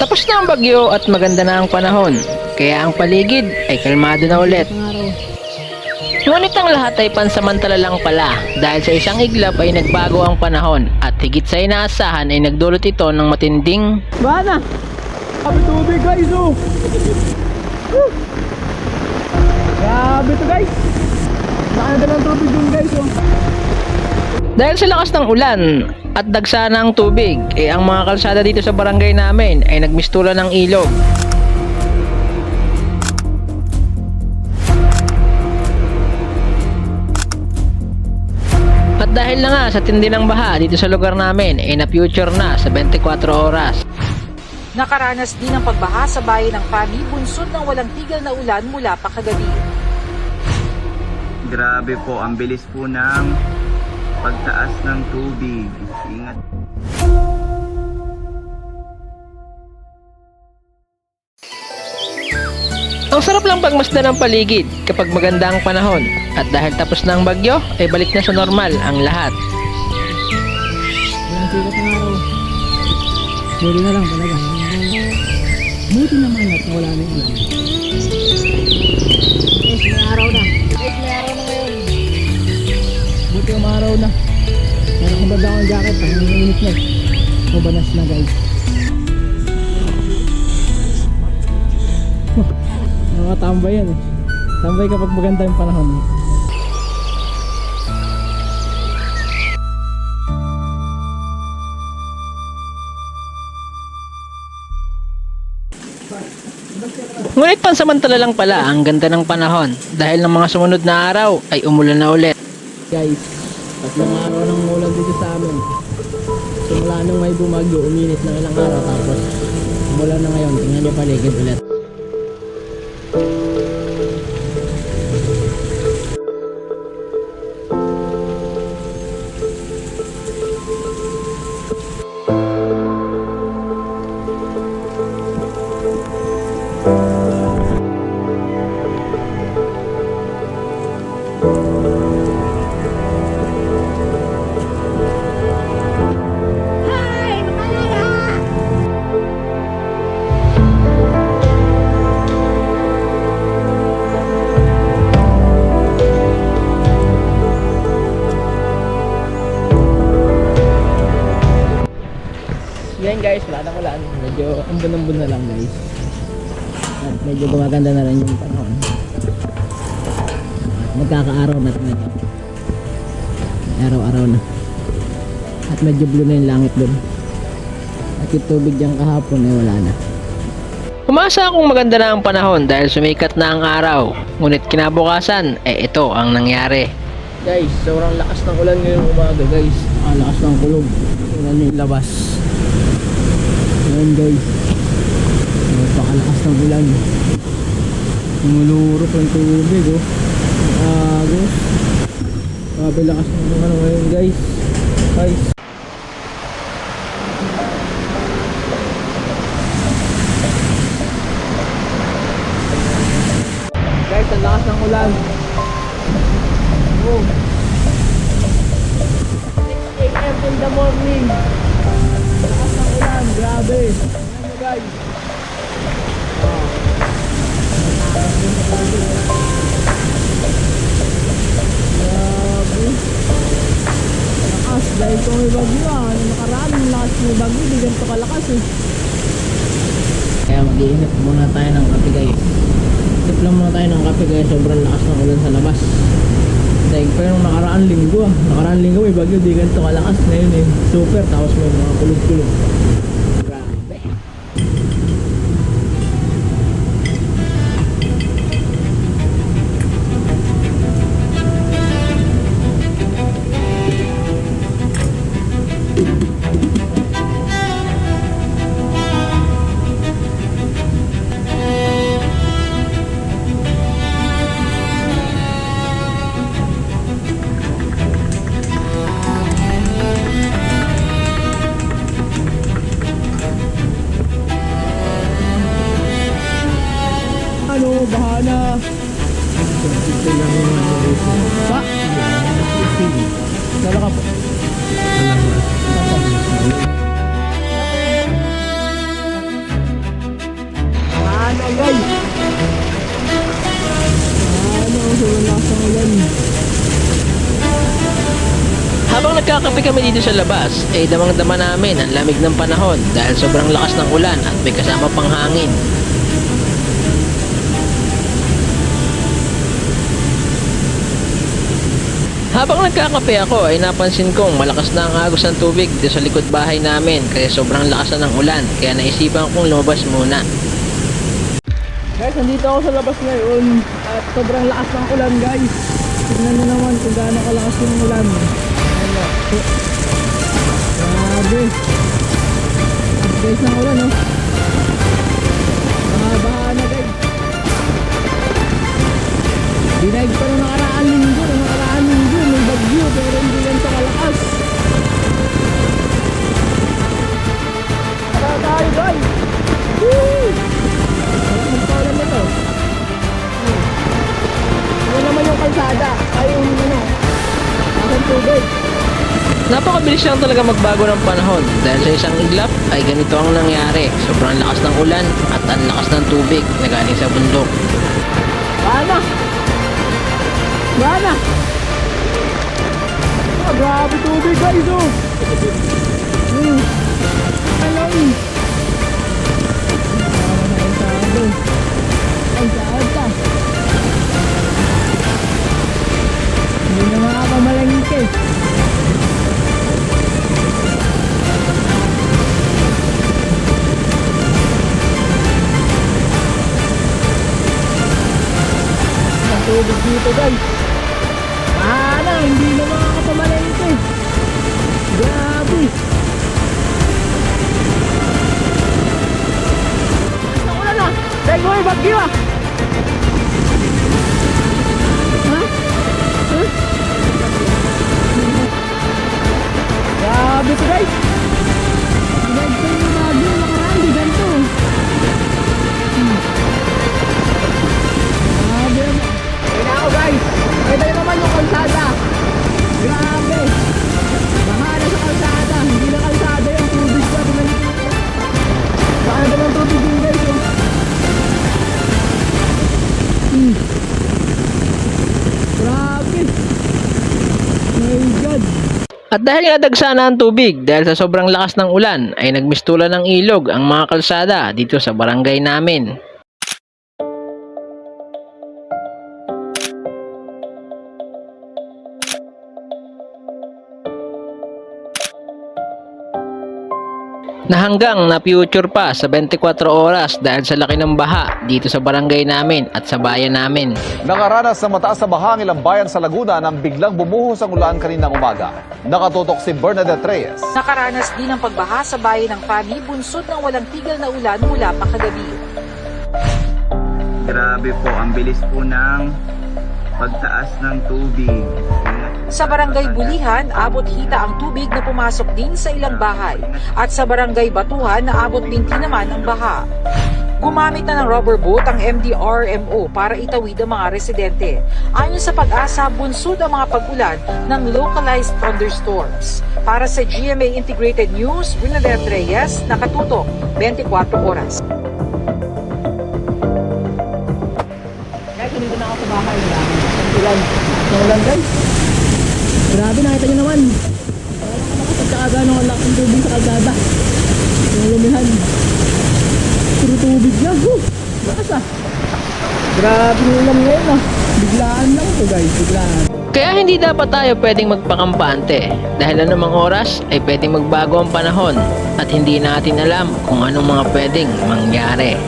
Tapos na ang bagyo at maganda na ang panahon, kaya ang paligid ay kalmado na ulit. Ngunit ang lahat ay pansamantala lang pala dahil sa isang iglap ay nagbago ang panahon at higit sa inaasahan ay nagdulot ito ng matinding Bana! Grabe tubig guys oh! Woo! Grabe to guys! Nakaganda ng tubig dun guys oh! Dahil sa lakas ng ulan at dagsa ng tubig, ang mga kalsada dito sa barangay namin ay nagmistula ng ilog. At dahil na nga sa tindi ng baha dito sa lugar namin ay na-future na sa 24 oras. Nakaranas din ng pagbaha sa bayan ng Pani, bunsod ng walang tigil na ulan mula pa kagabi. Grabe po, ang bilis po ng pagtaas ng tubig. Ingat. Ang sarap lang pagmasdan ng paligid kapag maganda ang panahon at dahil tapos na ang bagyo ay balik na sa normal ang lahat. Walang sikat ng araw. Buti na lang talaga. Buti naman at wala na yung ulan. Guys, may araw na. Guys, may araw na ngayon. Buti yung araw na. Meron kong banda akong jacket. Ang init na. Mabanas na guys. Nakatambay yan eh. Tambay kapag maganda yung panahon. Ngunit pansamantala lang pala ang ganda ng panahon dahil ng mga sumunod na araw ay umulan na ulit. Guys, tatlong araw ng ulan dito sa amin. Simula nung may bumagyo, uminit ng ilang araw tapos umulan na ngayon. Tingnan niyo paligid ulit. Yan guys, wala na ulan. Medyo ambon-ambon na lang guys. At medyo gumaganda na rin yung panahon. At magkakaaraw na rin ito. Araw-araw na. At medyo blue na yung langit dun. At yung tubig dyan kahapon ay wala na. Umasa akong maganda na ang panahon dahil sumikat na ang araw. Ngunit kinabukasan, ito ang nangyari. Guys, sobrang lakas ng ulan ngayong umaga guys. Ang lakas ng kulog. Tingnan nyo yung labas. Ayan guys. Napakalakas ng ulan. Lumulurok ang tubig oh. Agos. Grabe lakas ng ano ngayon guys. Guys. Guys, ang lakas ng ulan. Oh. 6 AM in the morning. Lakas ng ulan, grabe. Ayan mo guys. Wow. Grabe. Lakas dahil kung may bagyo nakaraan yung lakas may bagyo, di ganito kalakas eh. Kaya mag-iinit muna tayo ng kape guys. Tip lang muna tayo ng kape guys, sobrang lakas ng ulan sa labas. Pero nakaraan linggo may bagyo, di ganito kalakas. Ngayon eh, super, tapos may mga kulog-kulog. Grabe. naman. Habang nagkakape kami dito sa labas, ay damang-dama namin ang lamig ng panahon dahil sobrang lakas ng ulan at may kasama pang hangin. Habang nagkakape ako ay napansin kong malakas na ang agos ng tubig dito sa likod bahay namin kaya sobrang lakas na ng ulan kaya naisipan kong lumabas muna. Guys, nandito ako sa labas ngayon at sobrang lakas ng ulan guys. Tignan nyo naman kung gaano kalakas yung ulan. Ano? Grabe. Guys ng ulan oh. Baha na guys. Dinaig pa nung nakaraan linggo. May bagyo pero hindi yan sa kalakas. Tara tayo guys. Woo! Magpaulan na to. Yan naman yung kalsada. Ay yung aking tubig. Napakabilis lang talaga magbago ng panahon dahil sa isang iglap ay ganito ang nangyari. Sobrang lakas ng ulan at ang lakas ng tubig na galing sa bundok. Bana! Bana! Oh, grabe tubig guys oh! Hello! Kalsada! Hindi na makakamalangke. Tubig dito guys. Hindi na makakapamalengke. Grabe. Nakulan na. Dahil mo bagyo ah. Ha? Huh? Grabe to guys. Ganito yung bagyo. Nakaraan di ganito. Grabe. Kaya na ako guys. Ito yung naman yung kalsada. Grabe. Baha na sa kalsada. Hindi na kalsada yung tubig na. Baha na ng tubig yung guys. Grabe. My God. At dahil nga dagsa na ang tubig dahil sa sobrang lakas ng ulan ay nagmistulan ng ilog ang mga kalsada dito sa barangay namin. Na hanggang na future pa sa 24 oras dahil sa laki ng baha dito sa barangay namin at sa bayan namin. Nakaranas ng mataas na baha ang ilang bayan sa Laguna nang biglang bumuhos ang ulan kaninang umaga. Nakatutok si Bernadette Reyes. Nakaranas din ng pagbaha sa bayan ng Fami, bunsod ng walang tigil na ulan mula pa kagabi. Grabe po, ang bilis po ng pagtaas ng tubig. Sa barangay Bulihan, abot hita ang tubig na pumasok din sa ilang bahay. At sa barangay Batuhan, naabot binti naman ang baha. Gumamit na ng rubber boat ang MDRMO para itawid ang mga residente. Ayon sa Pag-asa, bunsod ang mga pag-ulan ng localized thunderstorms. Para sa GMA Integrated News, Bernadette Reyes, nakatutok 24 oras. Guys, nandito na ako sa bahay. Ulan guys. Grabe, nakita nyo naman. At saka gano'ng ang laking tubig sa kalsada. Yung lumihan. Puro tubig na. Lakas ah. Grabe yung ulan ngayon ah. Biglaan lang ito guys, biglaan. Kaya hindi dapat tayo pwedeng magpakampante dahil anumang oras ay pwedeng magbago ang panahon at hindi natin alam kung anong mga pwedeng mangyari.